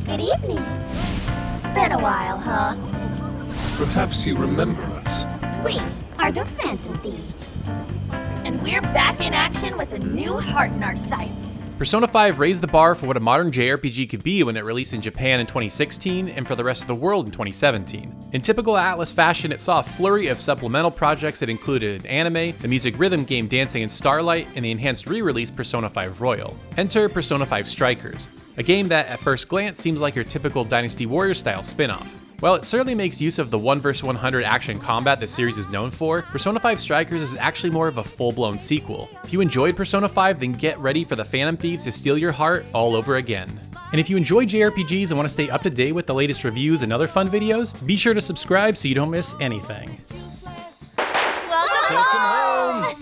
Good evening. Been a while, huh? Perhaps you remember us. We are the Phantom Thieves. And we're back in action with a new heart in our sights. Persona 5 raised the bar for what a modern JRPG could be when it released in Japan in 2016 and for the rest of the world in 2017. In typical Atlus fashion, it saw a flurry of supplemental projects that included an anime, the music rhythm game Dancing in Starlight, and the enhanced re-release Persona 5 Royal. Enter Persona 5 Strikers, a game that at first glance seems like your typical Dynasty Warriors-style spinoff. While it certainly makes use of the 1 vs 100 action combat the series is known for, Persona 5 Strikers is actually more of a full-blown sequel. If you enjoyed Persona 5, then get ready for the Phantom Thieves to steal your heart all over again. And if you enjoy JRPGs and want to stay up to date with the latest reviews and other fun videos, be sure to subscribe so you don't miss anything. Welcome home!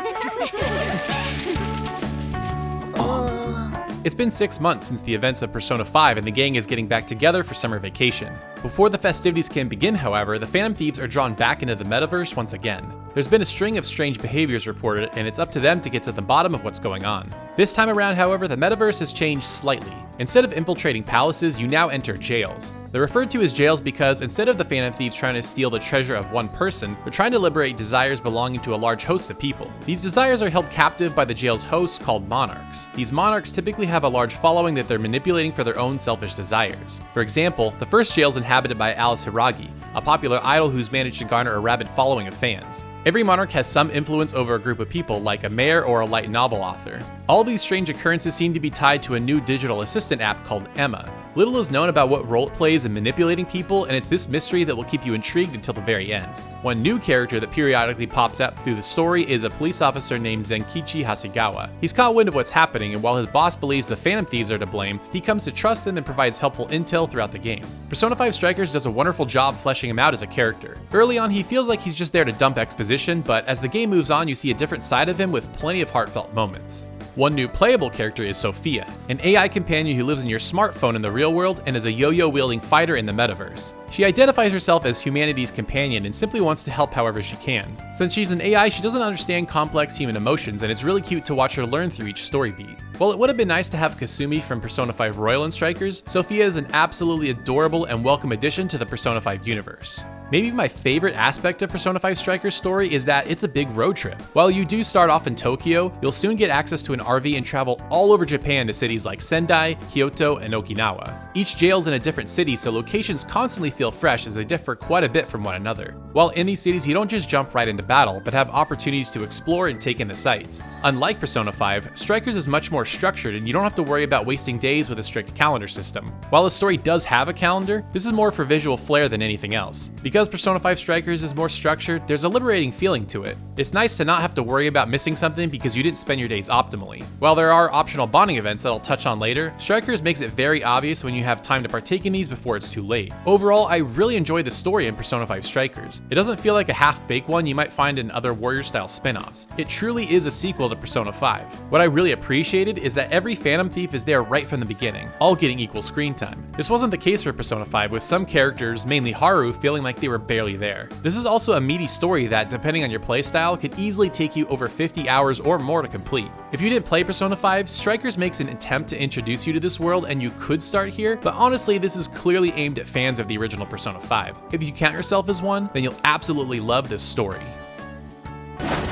It's been 6 months since the events of Persona 5 and the gang is getting back together for summer vacation. Before the festivities can begin, however, the Phantom Thieves are drawn back into the metaverse once again. There's been a string of strange behaviors reported, and it's up to them to get to the bottom of what's going on. This time around, however, the metaverse has changed slightly. Instead of infiltrating palaces, you now enter jails. They're referred to as jails because instead of the Phantom Thieves trying to steal the treasure of one person, they're trying to liberate desires belonging to a large host of people. These desires are held captive by the jail's hosts called monarchs. These monarchs typically have a large following that they're manipulating for their own selfish desires. For example, the first jail is inhabited by Alice Hiragi, a popular idol who's managed to garner a rabid following of fans. Every monarch has some influence over a group of people, like a mayor or a light novel author. All these strange occurrences seem to be tied to a new digital assistant app called Emma. Little is known about what role it plays in manipulating people, and it's this mystery that will keep you intrigued until the very end. One new character that periodically pops up through the story is a police officer named Zenkichi Hasegawa. He's caught wind of what's happening, and while his boss believes the Phantom Thieves are to blame, he comes to trust them and provides helpful intel throughout the game. Persona 5 Strikers does a wonderful job fleshing him out as a character. Early on, he feels like he's just there to dump exposition, but as the game moves on, you see a different side of him with plenty of heartfelt moments. One new playable character is Sophia, an AI companion who lives in your smartphone in the real world and is a yo-yo wielding fighter in the metaverse. She identifies herself as humanity's companion and simply wants to help however she can. Since she's an AI, she doesn't understand complex human emotions, and it's really cute to watch her learn through each story beat. While it would have been nice to have Kasumi from Persona 5 Royal and Strikers, Sophia is an absolutely adorable and welcome addition to the Persona 5 universe. Maybe my favorite aspect of Persona 5 Strikers' story is that it's a big road trip. While you do start off in Tokyo, you'll soon get access to an RV and travel all over Japan to cities like Sendai, Kyoto, and Okinawa. Each jail's in a different city, so locations constantly feel fresh as they differ quite a bit from one another. While in these cities, you don't just jump right into battle, but have opportunities to explore and take in the sights. Unlike Persona 5, Strikers is much more structured and you don't have to worry about wasting days with a strict calendar system. While the story does have a calendar, this is more for visual flair than anything else. Because Persona 5 Strikers is more structured, there's a liberating feeling to it. It's nice to not have to worry about missing something because you didn't spend your days optimally. While there are optional bonding events that I'll touch on later, Strikers makes it very obvious when you have time to partake in these before it's too late. Overall, I really enjoyed the story in Persona 5 Strikers. It doesn't feel like a half-baked one you might find in other Warrior-style spin-offs. It truly is a sequel to Persona 5. What I really appreciated is that every Phantom Thief is there right from the beginning, all getting equal screen time. This wasn't the case for Persona 5, with some characters, mainly Haru, feeling like they were barely there. This is also a meaty story that, depending on your playstyle, could easily take you over 50 hours or more to complete. If you didn't play Persona 5, Strikers makes an attempt to introduce you to this world and you could start here, but honestly this is clearly aimed at fans of the original Persona 5. If you count yourself as one, then you'll absolutely love this story.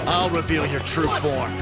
I'll reveal your true form.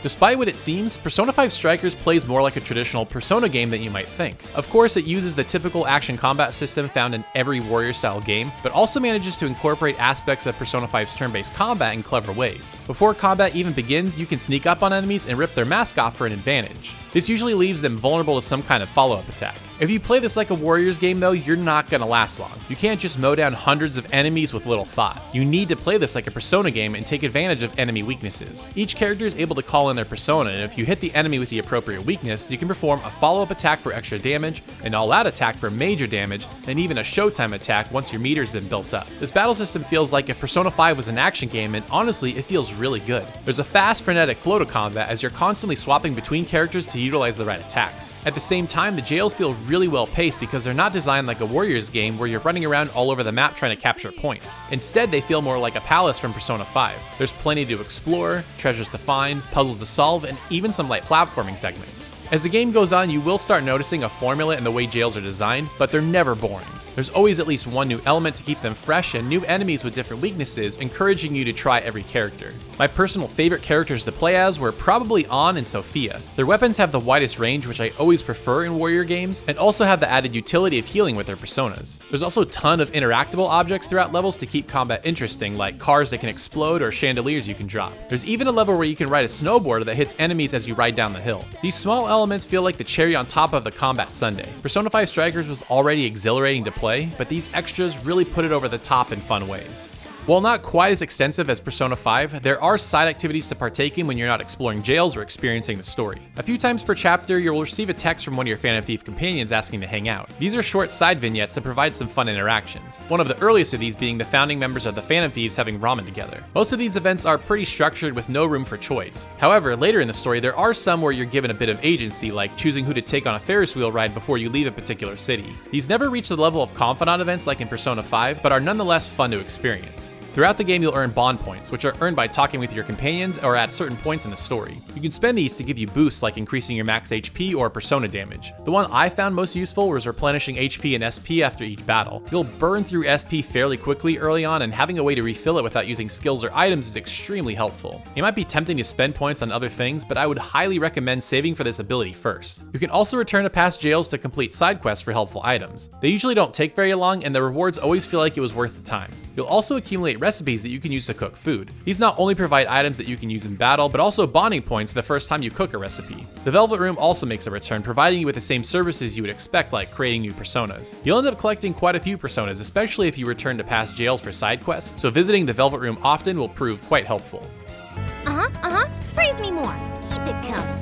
Despite what it seems, Persona 5 Strikers plays more like a traditional Persona game than you might think. Of course, it uses the typical action combat system found in every Warrior-style game, but also manages to incorporate aspects of Persona 5's turn-based combat in clever ways. Before combat even begins, you can sneak up on enemies and rip their mask off for an advantage. This usually leaves them vulnerable to some kind of follow-up attack. If you play this like a Warriors game though, you're not gonna last long. You can't just mow down hundreds of enemies with little thought. You need to play this like a Persona game and take advantage of enemy weaknesses. Each character is able to call in their persona, and if you hit the enemy with the appropriate weakness, you can perform a follow-up attack for extra damage, an all-out attack for major damage, and even a showtime attack once your meter's been built up. This battle system feels like if Persona 5 was an action game, and honestly, it feels really good. There's a fast, frenetic flow to combat as you're constantly swapping between characters to utilize the right attacks. At the same time, the jails feel really well paced because they're not designed like a Warriors game where you're running around all over the map trying to capture points. Instead, they feel more like a palace from Persona 5. There's plenty to explore, treasures to find, puzzles to solve, and even some light platforming segments. As the game goes on, you will start noticing a formula in the way jails are designed, but they're never boring. There's always at least one new element to keep them fresh and new enemies with different weaknesses, encouraging you to try every character. My personal favorite characters to play as were probably An and Sophia. Their weapons have the widest range, which I always prefer in warrior games, and also have the added utility of healing with their personas. There's also a ton of interactable objects throughout levels to keep combat interesting, like cars that can explode or chandeliers you can drop. There's even a level where you can ride a snowboard that hits enemies as you ride down the hill. These small elements feel like the cherry on top of the combat sundae. Persona 5 Strikers was already exhilarating to play, but these extras really put it over the top in fun ways. While not quite as extensive as Persona 5, there are side activities to partake in when you're not exploring jails or experiencing the story. A few times per chapter, you'll receive a text from one of your Phantom Thief companions asking to hang out. These are short side vignettes that provide some fun interactions, one of the earliest of these being the founding members of the Phantom Thieves having ramen together. Most of these events are pretty structured with no room for choice. However, later in the story, there are some where you're given a bit of agency, like choosing who to take on a Ferris wheel ride before you leave a particular city. These never reach the level of confidant events like in Persona 5, but are nonetheless fun to experience. Throughout the game, you'll earn bond points, which are earned by talking with your companions or at certain points in the story. You can spend these to give you boosts like increasing your max HP or persona damage. The one I found most useful was replenishing HP and SP after each battle. You'll burn through SP fairly quickly early on, and having a way to refill it without using skills or items is extremely helpful. It might be tempting to spend points on other things, but I would highly recommend saving for this ability first. You can also return to past jails to complete side quests for helpful items. They usually don't take very long, and the rewards always feel like it was worth the time. You'll also accumulate recipes that you can use to cook food. These not only provide items that you can use in battle, but also bonding points the first time you cook a recipe. The Velvet Room also makes a return, providing you with the same services you would expect, like creating new personas. You'll end up collecting quite a few personas, especially if you return to past jails for side quests, so visiting the Velvet Room often will prove quite helpful. Praise me more. Keep it coming.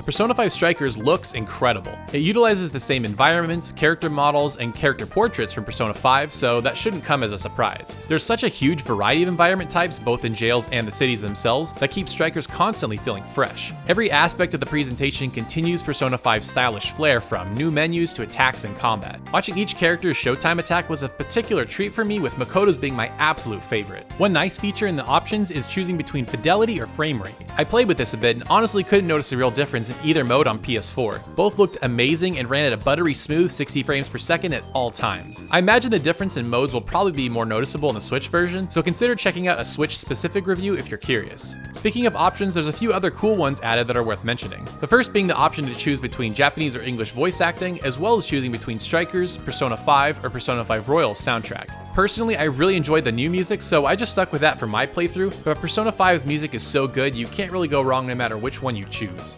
Persona 5 Strikers looks incredible. It utilizes the same environments, character models, and character portraits from Persona 5, so that shouldn't come as a surprise. There's such a huge variety of environment types, both in jails and the cities themselves, that keeps Strikers constantly feeling fresh. Every aspect of the presentation continues Persona 5's stylish flair, from new menus to attacks and combat. Watching each character's showtime attack was a particular treat for me, with Makoto's being my absolute favorite. One nice feature in the options is choosing between fidelity or frame rate. I played with this a bit and honestly couldn't notice a real difference in either mode on PS4. Both looked amazing and ran at a buttery smooth 60 frames per second at all times. I imagine the difference in modes will probably be more noticeable in the Switch version, so consider checking out a Switch specific review if you're curious. Speaking of options, there's a few other cool ones added that are worth mentioning. The first being the option to choose between Japanese or English voice acting, as well as choosing between Strikers, Persona 5, or Persona 5 Royal's soundtrack. Personally, I really enjoyed the new music, so I just stuck with that for my playthrough, but Persona 5's music is so good you can't really go wrong no matter which one you choose.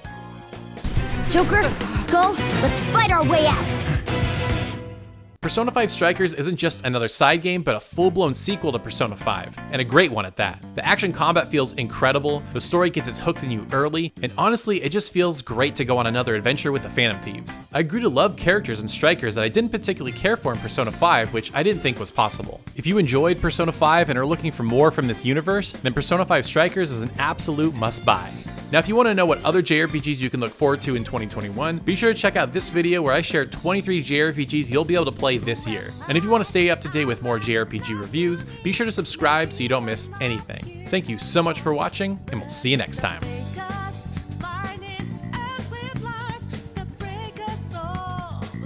Joker, Skull, let's fight our way out. Persona 5 Strikers isn't just another side game, but a full-blown sequel to Persona 5, and a great one at that. The action combat feels incredible, the story gets its hooks in you early, and honestly, it just feels great to go on another adventure with the Phantom Thieves. I grew to love characters and Strikers that I didn't particularly care for in Persona 5, which I didn't think was possible. If you enjoyed Persona 5 and are looking for more from this universe, then Persona 5 Strikers is an absolute must-buy. Now, if you want to know what other JRPGs you can look forward to in 2021, be sure to check out this video where I share 23 JRPGs you'll be able to play this year. And if you want to stay up to date with more JRPG reviews, be sure to subscribe so you don't miss anything. Thank you so much for watching, and we'll see you next time.